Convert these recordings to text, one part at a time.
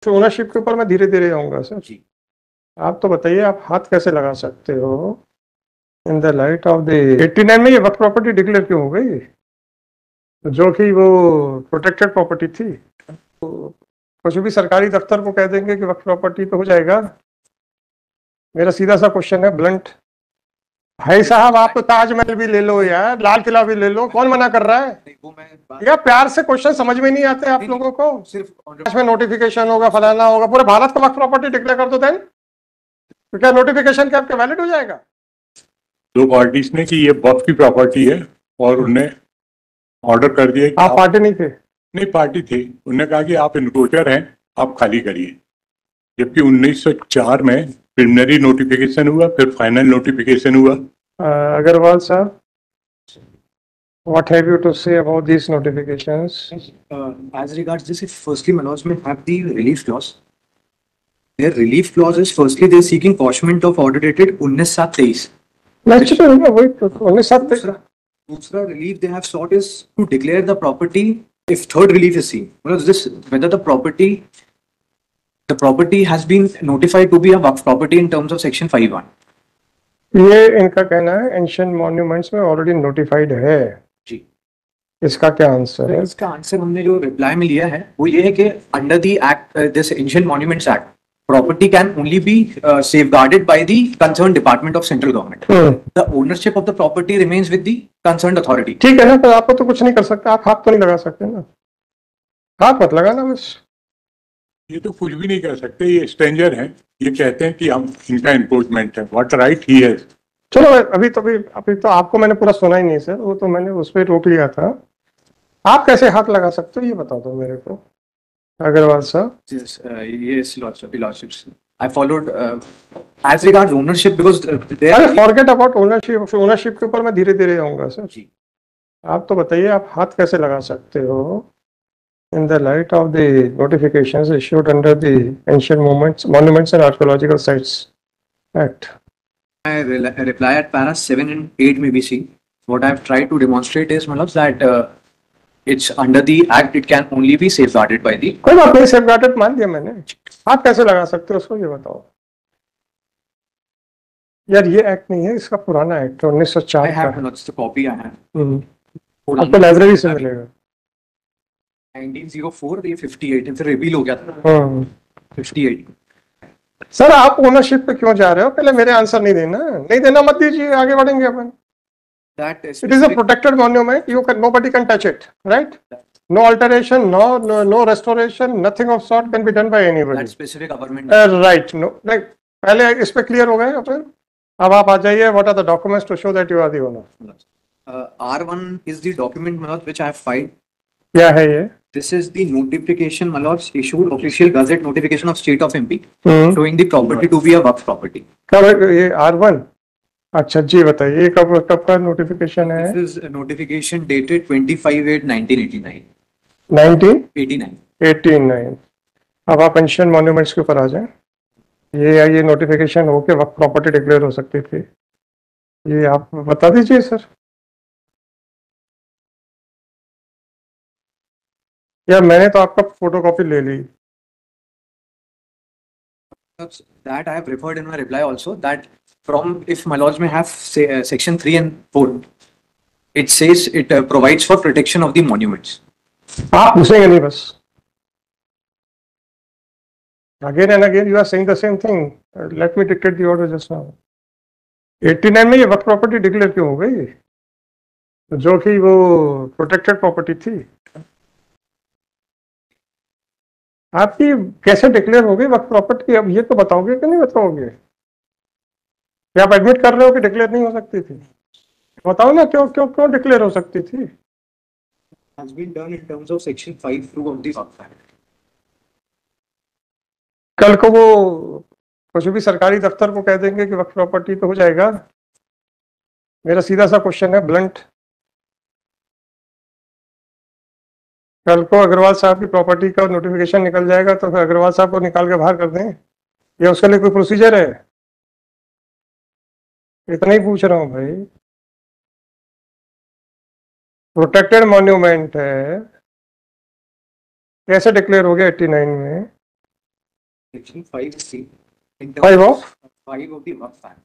तो ओनरशिप के ऊपर मैं धीरे धीरे आऊंगा सर जी। आप तो बताइए आप हाथ कैसे लगा सकते हो in the light of the 89 में ये वक्त प्रॉपर्टी डिक्लेयर क्यों हो गई जो कि वो प्रोटेक्टेड प्रॉपर्टी थी। तो कुछ भी सरकारी दफ्तर को कह देंगे कि वक्त प्रॉपर्टी पे हो जाएगा। मेरा सीधा सा क्वेश्चन है ब्लंट। भाई साहब आप तो ताजमहल भी ले लो यार लाल किला भी ले लो कौन मना कर रहा है। वो मैं या प्यार से क्वेश्चन समझ में नहीं आते आप लोगों को। सिर्फ इसमें नोटिफिकेशन होगा फलाना होगा पूरे भारत का वक्त प्रॉपर्टी डिक्लेयर कर दो देन तो क्या नोटिफिकेशन क्या आपके वैलिड हो जाएगा। दो पार्टीज ने कि ये वक्फ की प्रॉपर्टी है और उन्हें ऑर्डर कर दिया कि आप पार्टी नहीं थे। नहीं पार्टी थी। उन्होंने कहा कि आप इनक्रोचर हैं आप खाली करिए। जबकि 1904 में प्रिलिमिनरी नोटिफिकेशन हुआ फिर फाइनल नोटिफिकेशन हुआ। अग्रवाल साहब what have you to say about these notifications? As regards this, if firstly Manoj may have the relief clause. Their relief clause is firstly they're seeking quashment of order dated 19/7/23. वही तो 19/7 दूसरा relief they have sought is to declare the property if third relief is seen. This whether the property has been notified to be a waqf property in terms of section 5(1). ये इनका कहना है ancient monuments में already notified है जी। इसका क्या answer है। इसका आंसर हमने जो रिप्लाई में लिया है वो ये है कि under the act this ancient monuments act property can only be safeguarded by the concerned department of central government. The ownership of the property remains with the concerned authority. ठीक है ना तो आपको तो कुछ नहीं कर सकते आप हाथ तो नहीं लगा सकते ना हाथ मत लगाना बस। ये तो कुछ भी नहीं कर सकते ये स्ट्रेंजर हैं ये कहते हैं कि हम इनका एनक्रोचमेंट है व्हाट राइट ही है। चलो अभी तो आपको मैंने पूरा सुना ही नहीं सर वो तो मैंने उस पर रोक लिया था। आप कैसे हाथ लगा सकते हो ये बता दो मेरे को अग्रवाल साहब। Yes, lordships. I followed as regards ownership because forget about ownership के ऊपर मैं धीरे धीरे आऊंगा सर। जी। आप तो बताइए आप हाथ कैसे लगा सकते हो in the light of the notifications issued under the Ancient Monuments and Archaeological Sites Act. I reply at paras 7 and 8 may be seen. What I have tried to demonstrate is, my lords, that it's under the act. It can only be safeguarded by the. कोई बात नहीं safeguarded मान दिया मैंने। आप कैसे लगा सकते हो उसको ये बताओ। यार ये एक्ट नहीं है इसका पुराना act 1904 I have not the copy I have. आपको लाइब्रेरी से मिलेगा। 1904 ये 58 फिर रिवील हो गया था 58। सर आप ओनरशिप पे क्यों जा रहे हो पहले मेरे आंसर नहीं देना मत दीजिए आगे बढ़ेंगे अपन। That is it is a protected monument nobody can touch it right no alteration no restoration nothing of sort can be done by anybody. That specific government right no like पहले इस पे clear हो गए अपन। अब आप आ जाइए what are the documents to show that you are the owner. R1 is the document Manoj which I have filed. क्या है ये। This is the notification, my lords, issued official gazette notification of state of MP showing the property to be a waqf property. कब ये R1 अच्छा जी बताइए ये कब का नोटिफिकेशन है। This is a notification dated 25/8/1989. 1989। अब आप एंशिएंट मॉन्यूमेंट्स के ऊपर आ जाएं। ये नोटिफिकेशन हो के वक्त प्रॉपर्टी डिक्लेयर हो सकती थी ये आप बता दीजिए सर। या मैंने तो आपका फोटोकॉपी ले ली। That I have referred in my reply also that from if my lords may have say, section 3 and 4 it says it provides for protection of the monuments. आप पूछेंगे नहीं बस। Again and again you are saying the same thing. Let me dictate the order just now. 89 में ये वक्त property declare क्यों हो गई जो कि वो प्रोटेक्टेड प्रॉपर्टी थी। आपकी कैसे डिक्लेयर हो गई वक्त प्रॉपर्टी अब ये तो बताओगे कि नहीं बताओगे। क्या आप एडमिट कर रहे हो कि डिक्लेयर नहीं हो सकती थी बताओ ना क्यों डिक्लेयर हो सकती थी। Has been done in terms of section 5(2) of the Waqf Act. कल को वो कुछ भी सरकारी दफ्तर को कह देंगे कि वक्त प्रॉपर्टी पे हो जाएगा। मेरा सीधा सा क्वेश्चन है ब्लंट। कल को अग्रवाल साहब की प्रॉपर्टी का नोटिफिकेशन निकल जाएगा तो फिर अग्रवाल साहब को निकाल के बाहर कर दें या उसके लिए कोई प्रोसीजर है। इतना ही पूछ रहा हूँ भाई। प्रोटेक्टेड मॉन्यूमेंट है कैसे डिक्लेयर हो गया 89 में। Section 5C. In Five terms of? 5 of the Waqf Act,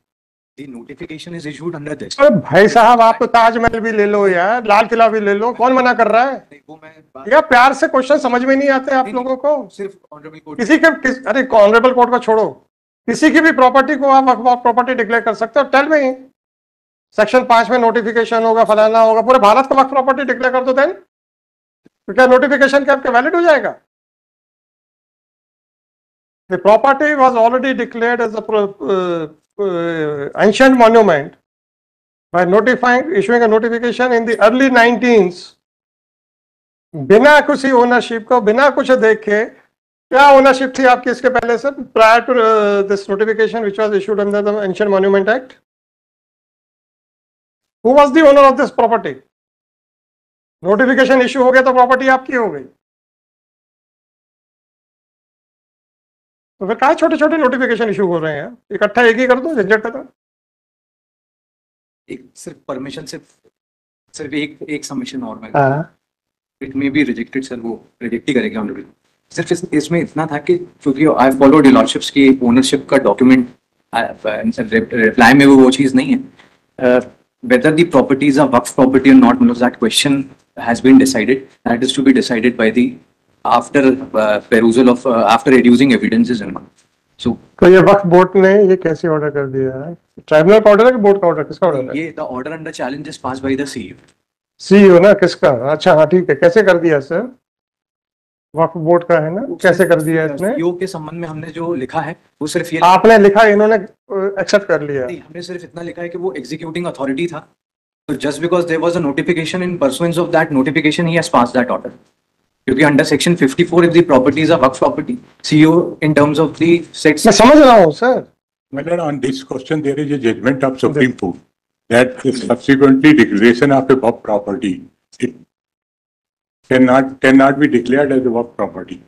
the notification is issued under this. अरे भाई साहब, आप तो ताजमहल भी ले लो यार, लाल किला भी ले लो, कौन मना कर रहा है? नहीं, वो मैं या प्यार से क्वेश्चन समझ में नहीं आते आप लोगों को? सिर्फ ऑनरेबल कोर्ट किसी के अरे ऑनरेबल कोर्ट को छोड़ो, किसी की भी प्रॉपर्टी को आप वक्फ प्रॉपर्टी डिक्लेयर कर सकते हो। टेल में सेक्शन 5 में नोटिफिकेशन होगा, फलाना होगा, पूरे भारत का वक्फ प्रॉपर्टी डिक्लेयर कर दो, देन तो क्या नोटिफिकेशन क्या आपके वैलिड हो जाएगा? The property was already declared as a ancient monument by issuing a notification in the early 19s, बिना किसी ओनरशिप को, बिना कुछ देखे। क्या ओनरशिप थी आपकी इसके पहले से, prior to this notification which was issued under the Ancient Monument Act? Who was the owner of this property? Notification issue हो गया तो प्रॉपर्टी आपकी हो गई। तो फिर क्या छोटे छोटे नोटिफिकेशन इशू हो रहे हैं? इकट्ठा एक ही कर दो, झंझट खत्म। एक सिर्फ परमिशन सिर्फ एक सबमिशन और मैं it may be rejected sir, वो रिजेक्ट ही करेगा ऑनरेबल। सिर्फ इसमें इतना था कि क्योंकि आई फॉलो डिलॉर्डशिप्स की ओनरशिप का डॉक्यूमेंट, रिप्लाई में वो चीज़ नहीं है। whether the properties are waqf property or not, that question has been decided. That is to be decided by the after perusal of after reducing evidences and all. So तो ये वक्फ board ने ये कैसे order कर दिया है? Tribunal का order है कि बोर्ड का ऑर्डर? किसका ऑर्डर है ये? the order under challenge is passed by the CEO. CEO ना, किसका? अच्छा हाँ ठीक है, कैसे कर दिया सर? वक्फ बोर्ड का है ना, कैसे कर दिया इसने? CEO के संबंध में हमने जो लिखा है वो सिर्फ ये आपने लिखा, इन्होंने एक्सेप्ट कर लिया? नहीं, हमने सिर्फ इतना लिखा है कि वो एग्जीक्यूटिंग अथॉरिटी था, तो just because there was a notification in pursuance of that notification he has passed that order. क्योंकि under section 54 if the properties are वक्फ property, CEO in terms of the sets। मैं समझ रहा हूँ sir. Whether on this question there is a judgment of Supreme Court that subsequently declaration of a waqf property it cannot be declared as a waqf property.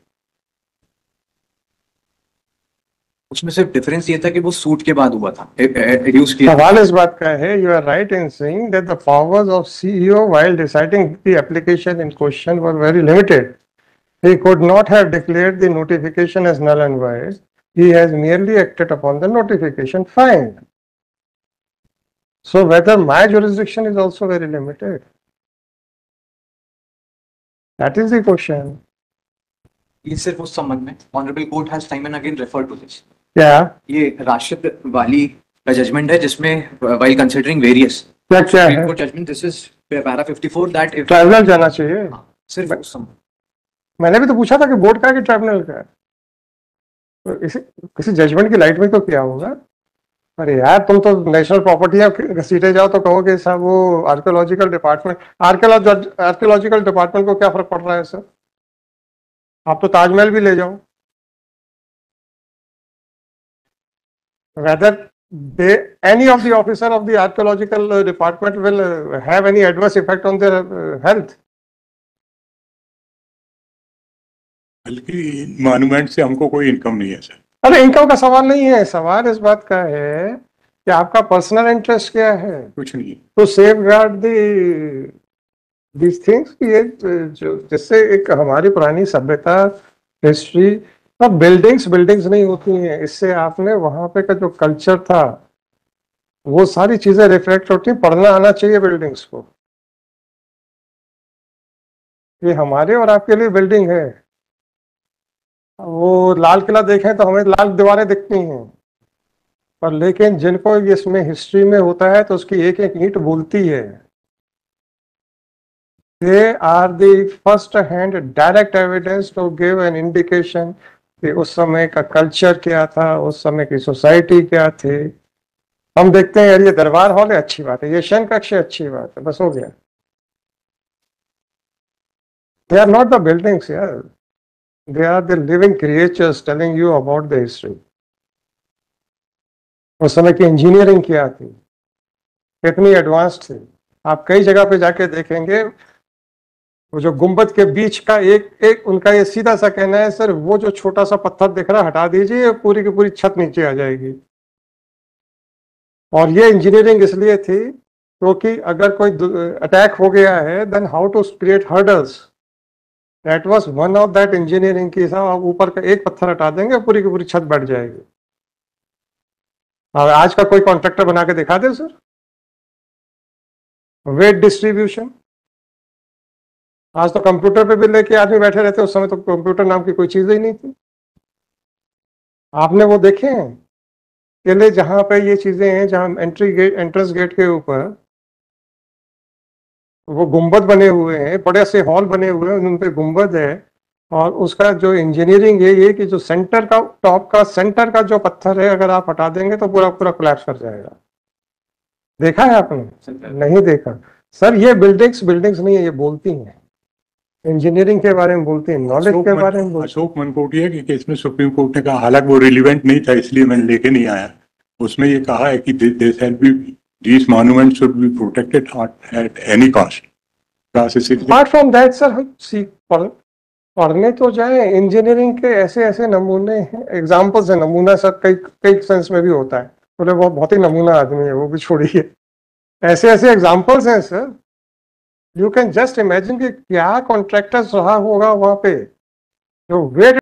उसमें सिर्फ difference ये था कि वो सूट के बाद हुआ था, रिड्यूस किया। सवाल इस बात का है, you are right in saying that the powers of CEO while deciding the application in question were very limited. He could not have declared the notification as null and void. He has merely acted upon the notification. Fine. So whether my jurisdiction is also very limited? That is the question. ये सिर्फ उस संबंध में honourable court has time and again referred to this. क्या? ये राशिद वाली का judgement है जिसमें while considering various क्या है? Judgement, this is para 54 that if tribunal जाना चाहिए। सिर्फ उस संबंध। मैंने भी तो पूछा था कि बोर्ड का है कि ट्राइब्यूनल का है, तो किसी जजमेंट की लाइट में तो क्या होगा? अरे यार, तुम तो नेशनल प्रॉपर्टी घसीटे जाओ तो कहोगे साहब वो आर्कियोलॉजिकल डिपार्टमेंट, आर्कियोलॉजिकल डिपार्टमेंट को क्या फर्क पड़ रहा है सर? आप तो ताजमहल भी ले जाओ। whether any of the officer of the archaeological department will have any adverse effect on their health? बल्कि मॉन्यूमेंट से हमको कोई इनकम नहीं है सर। अरे इनकम का सवाल नहीं है, सवाल इस बात का है कि आपका पर्सनल इंटरेस्ट क्या है? कुछ नहीं। तो सेफ गार्ड दीज थिंग्स, ये जो जिससे एक हमारी पुरानी सभ्यता, हिस्ट्री, अब बिल्डिंग्स नहीं होती हैं, इससे आपने वहां पे का जो कल्चर था वो सारी चीजें रिफ्लेक्ट होती हैं। पढ़ना आना चाहिए बिल्डिंग्स को। ये हमारे और आपके लिए बिल्डिंग है। वो लाल किला देखें तो हमें लाल दीवारें दिखती हैं, पर लेकिन जिनको इसमें हिस्ट्री में होता है तो उसकी एक एक ईंट बोलती है। They are the first hand direct evidence to give an indication कि उस समय का कल्चर क्या था, उस समय की सोसाइटी क्या थे। हम देखते हैं यार ये दरबार हॉल है, अच्छी बात है, ये शयन कक्ष है, अच्छी बात है, बस हो गया। They are not the buildings यार, they are the living creatures telling you about the history. उस समय की इंजीनियरिंग क्या थी, कितनी एडवांस थी। आप कई जगह पे जाके देखेंगे, वो जो गुंबद के बीच का एक उनका ये सीधा सा कहना है, सर वो जो छोटा सा पत्थर दिख रहा हटा दीजिए, पूरी की पूरी छत नीचे आ जाएगी। और ये इंजीनियरिंग इसलिए थी क्योंकि अगर कोई अटैक हो गया है, then how to create hurdles that was one of that engineering की साहब, आप ऊपर का एक पत्थर हटा देंगे पूरी की पूरी छत बैठ जाएगी। और आज का कोई कॉन्ट्रैक्टर बना के दिखा दे सर। वेट डिस्ट्रीब्यूशन, आज तो कंप्यूटर पे भी लेके आदमी बैठे रहते, उस समय तो कंप्यूटर नाम की कोई चीज ही नहीं थी। आपने वो देखे हैं केले जहां पे ये चीजें हैं, जहां एंट्री गेट एंट्रेंस गेट के ऊपर वो गुंबद बने हुए हैं, बड़े से हॉल बने हुए हैं, उन पे गुंबद है। और उसका जो इंजीनियरिंग है ये कि जो सेंटर का टॉप का सेंटर का जो पत्थर है अगर आप हटा देंगे तो पूरा पूरा कोलैप्स कर जाएगा। देखा है आपने? नहीं देखा सर। ये बिल्डिंग्स नहीं है, ये बोलती हैं, इंजीनियरिंग के बारे में बोलती हैं, नॉलेज के बारे में। अशोक मनकोटिया के केस में सुप्रीम कोर्ट ने कहा, हालांकि वो रिलीवेंट नहीं था इसलिए मैंने लेके नहीं आया, उसमें ये कहा है कि these monuments should be protected at any cost. Apart from that sir, हम पढ़ने तो जाए, इंजीनियरिंग के ऐसे ऐसे नमूने हैं, एग्जाम्पल्स है। नमूना सर कई सेंस में भी होता है, बोले वो बहुत ही नमूना आदमी है, वो भी छोड़िए। ऐसे ऐसे एग्जाम्पल्स हैं sir, you can just imagine कि क्या कॉन्ट्रैक्टर्स रहा होगा वहां पे जो वेट